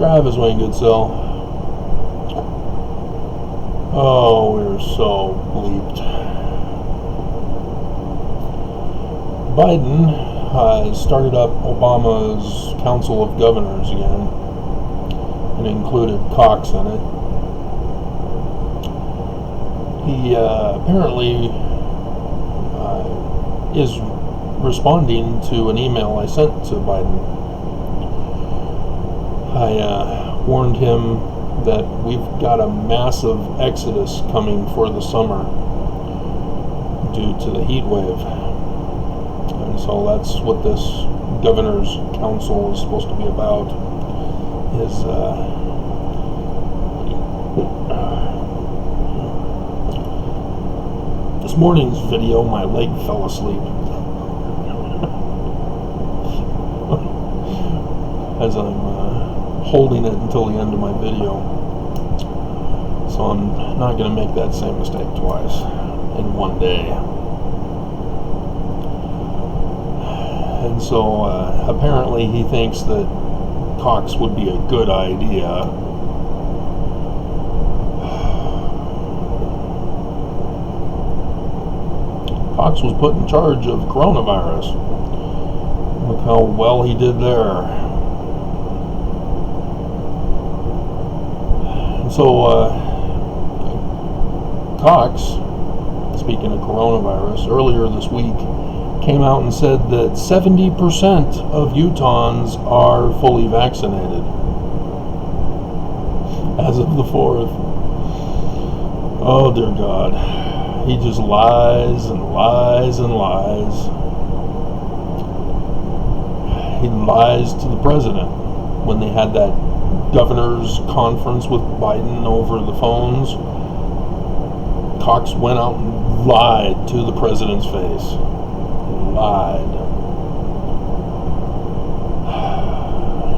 Travis Wayne Goodsell. Oh, we're so bleeped. Biden has started up Obama's Council of Governors again, and included Cox in it. He apparently is responding to an email I sent to Biden. I warned him that we've got a massive exodus coming for the summer due to the heat wave. And so that's what this Governor's Council is supposed to be about, is this morning's video, my leg fell asleep as I'm holding it until the end of my video. So I'm not going to make that same mistake twice in one day. And so apparently he thinks that Cox would be a good idea. Cox was put in charge of coronavirus. Look how well he did there. And so Cox, speaking of coronavirus, earlier this week came out and said that 70% of Utahns are fully vaccinated as of the 4th. Oh dear God. He just lies and lies and lies. He lies to the president. When they had that governor's conference with Biden over the phones, Cox went out and lied to the president's face. Lied.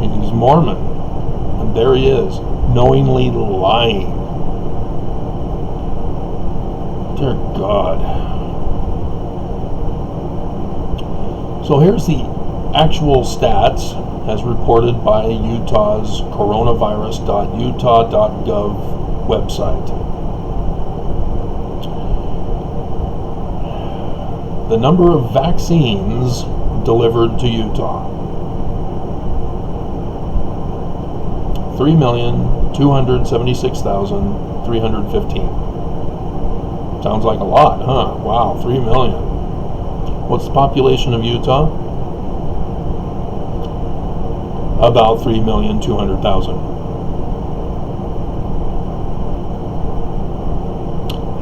He's Mormon, and there he is, knowingly lying. Dear God. So here's the actual stats as reported by Utah's coronavirus.utah.gov website. The number of vaccines delivered to Utah: 3,276,315. Sounds like a lot, huh? Wow, 3 million. What's the population of Utah? About 3,200,000.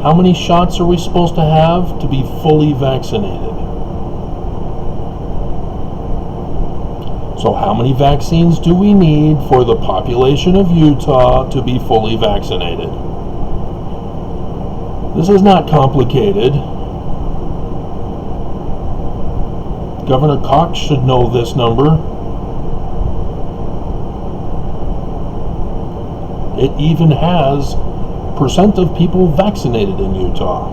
How many shots are we supposed to have to be fully vaccinated? So how many vaccines do we need for the population of Utah to be fully vaccinated? This is not complicated. Governor Cox should know this number. It even has percent of people vaccinated in Utah.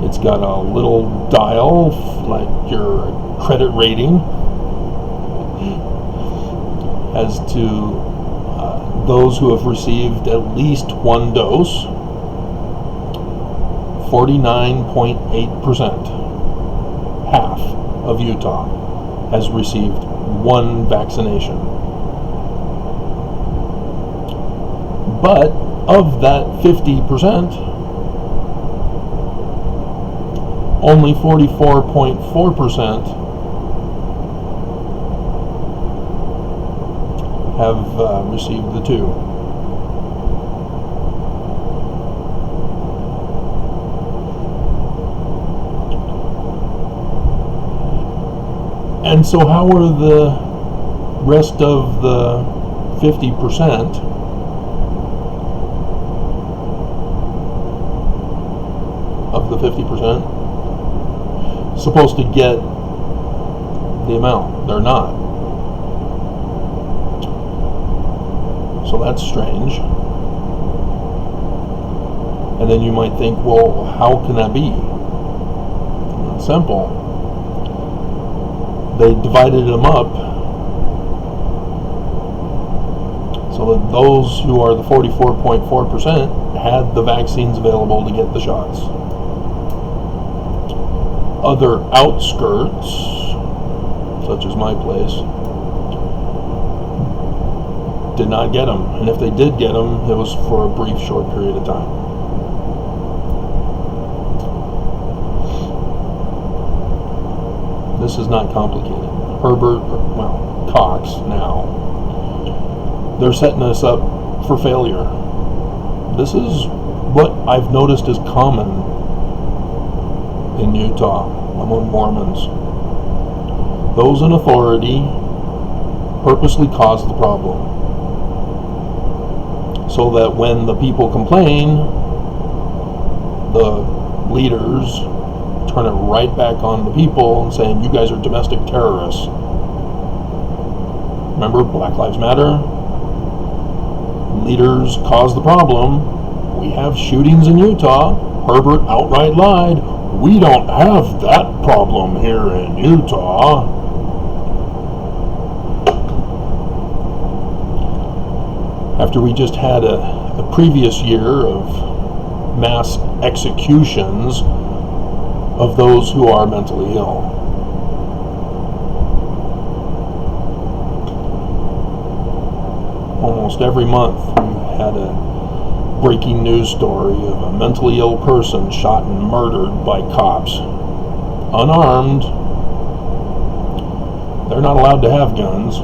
It's got a little dial like your credit rating as to those who have received at least one dose. 49.8%, half of Utah, has received one vaccination. But of that 50%, only 44.4% have received the two. And so how are the rest of the 50% of the 50% supposed to get the amount? They're not. So that's strange. And then you might think, well, how can that be? It's simple. They divided them up So that those who are the 44.4% had the vaccines available to get the shots. Other outskirts, such as my place, did not get them. And if they did get them, it was for a brief, short period of time. This is not complicated. Cox now, they're setting us up for failure. This is what I've noticed is common in Utah among Mormons. Those in authority purposely cause the problem, so that when the people complain, the leaders turn it right back on the people and saying, you guys are domestic terrorists. Remember, Black Lives Matter? Leaders cause the problem. We have shootings in Utah. Herbert outright lied. We don't have that problem here in Utah. After we just had a previous year of mass executions of those who are mentally ill. Almost every month we had a breaking news story of a mentally ill person shot and murdered by cops. Unarmed. They're not allowed to have guns.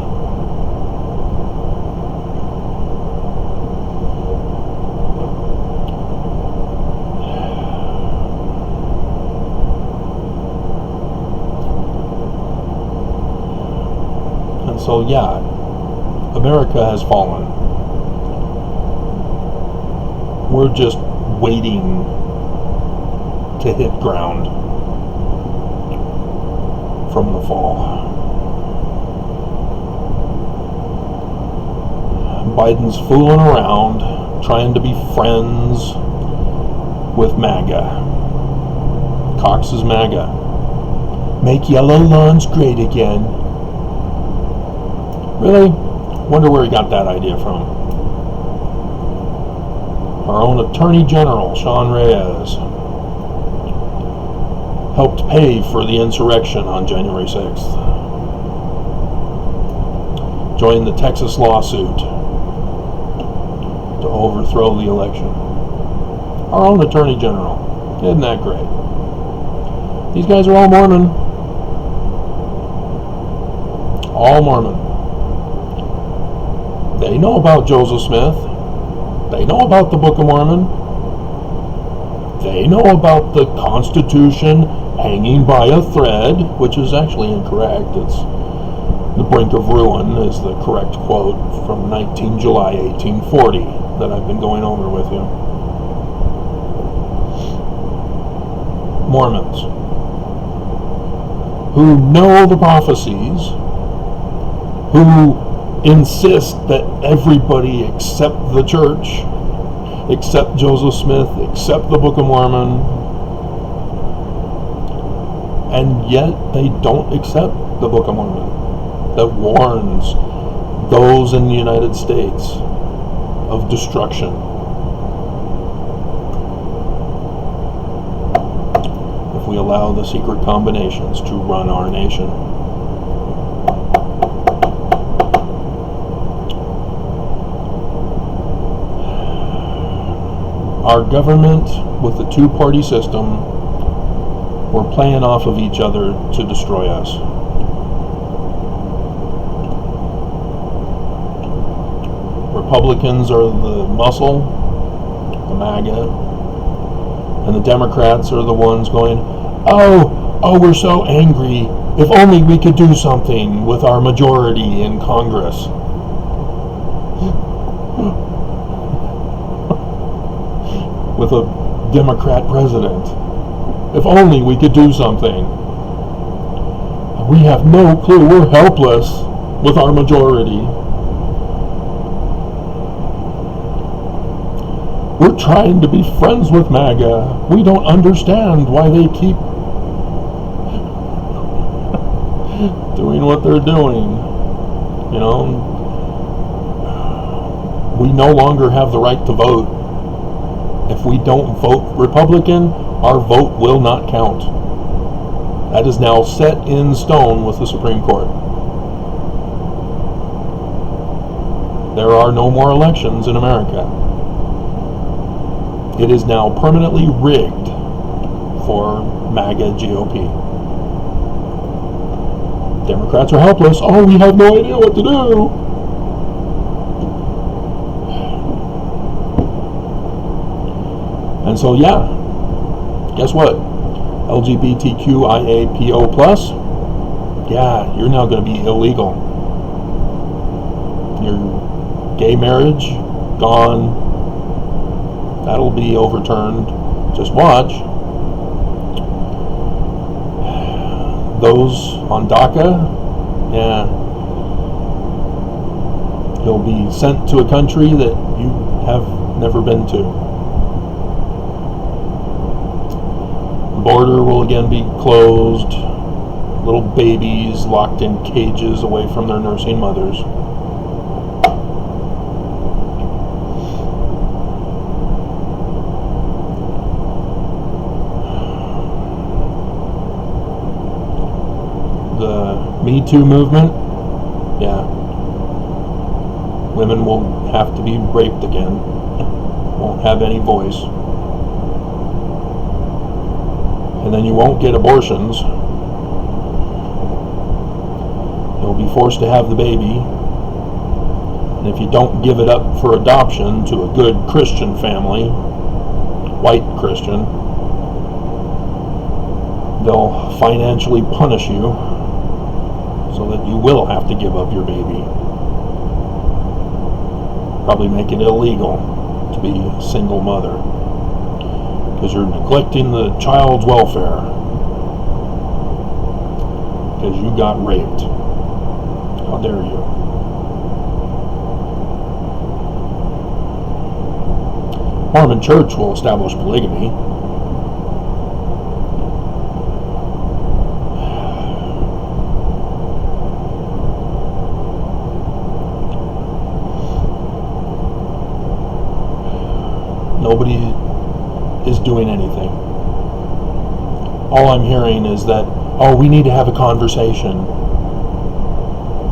So yeah, America has fallen. We're just waiting to hit ground from the fall. Biden's fooling around, trying to be friends with MAGA. Cox is MAGA. Make yellow lawns great again. Really? Wonder where he got that idea from. Our own Attorney General, Sean Reyes, helped pay for the insurrection on January 6th. Joined the Texas lawsuit to overthrow the election. Our own Attorney General. Isn't that great? These guys are all Mormon. All Mormon. They know about Joseph Smith. They know about the Book of Mormon. They know about the Constitution hanging by a thread, which is actually incorrect. It's the brink of ruin is the correct quote from 19 July 1840 that I've been going over with you. Mormons, who know the prophecies, who insist that everybody except the church, except Joseph Smith, except the Book of Mormon, and yet they don't accept the Book of Mormon that warns those in the United States of destruction. If we allow the secret combinations to run our nation. Our government, with the two-party system, we're playing off of each other to destroy us. Republicans are the muscle, the MAGA, and the Democrats are the ones going, oh, we're so angry. If only we could do something with our majority in Congress. With a Democrat president. If only we could do something. We have no clue. We're helpless with our majority. We're trying to be friends with MAGA. We don't understand why they keep doing what they're doing. You know, we no longer have the right to vote. If we don't vote Republican, our vote will not count. That is now set in stone with the Supreme Court. There are no more elections in America. It is now permanently rigged for MAGA GOP. Democrats are helpless. Oh, we have no idea what to do. And so, yeah, guess what? LGBTQIAPO+, yeah, you're now going to be illegal. Your gay marriage, gone. That'll be overturned. Just watch. Those on DACA, yeah, you'll be sent to a country that you have never been to. The border will again be closed. Little babies locked in cages away from their nursing mothers. The Me Too movement, yeah, women will have to be raped again, won't have any voice, and then you won't get abortions. You'll be forced to have the baby, and if you don't give it up for adoption to a good Christian family, white Christian, they'll financially punish you so that you will have to give up your baby. Probably make it illegal to be a single mother because you're neglecting the child's welfare because you got raped. How dare you? Mormon Church will establish polygamy. Nobody is doing anything. All I'm hearing is that, oh, we need to have a conversation.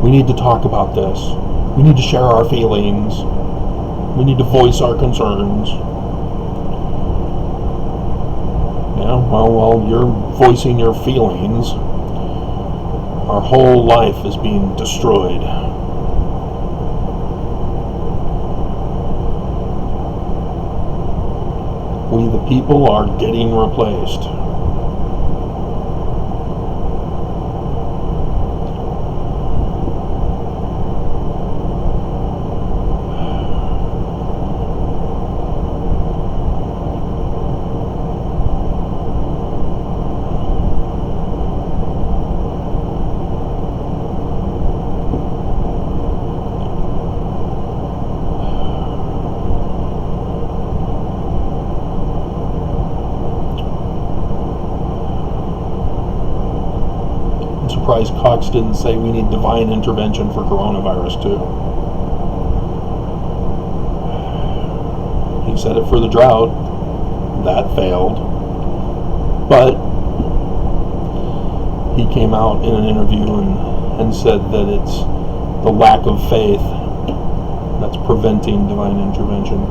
We need to talk about this. We need to share our feelings. We need to voice our concerns. Yeah, well, while you're voicing your feelings, our whole life is being destroyed. We, the people, are getting replaced. Surprised Cox didn't say we need divine intervention for coronavirus too. He said it for the drought. That failed. But he came out in an interview and said that it's the lack of faith that's preventing divine intervention.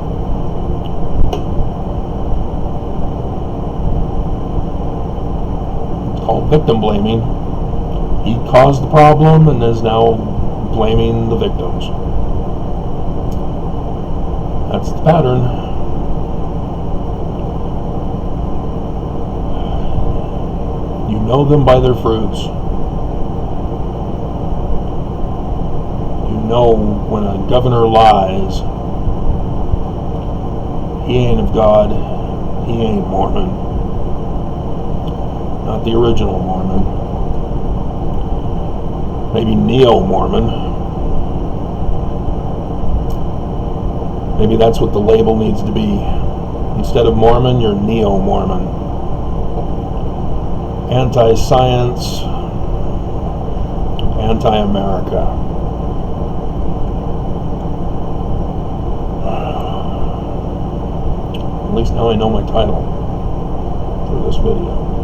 It's called victim blaming. He caused the problem and is now blaming the victims. That's the pattern. You know them by their fruits. You know when a governor lies, he ain't of God, he ain't Mormon. Not the original Mormon. Maybe neo-Mormon. Maybe that's what the label needs to be. Instead of Mormon, you're neo-Mormon. Anti-science, anti-America. Thanks, now I know my title for this video.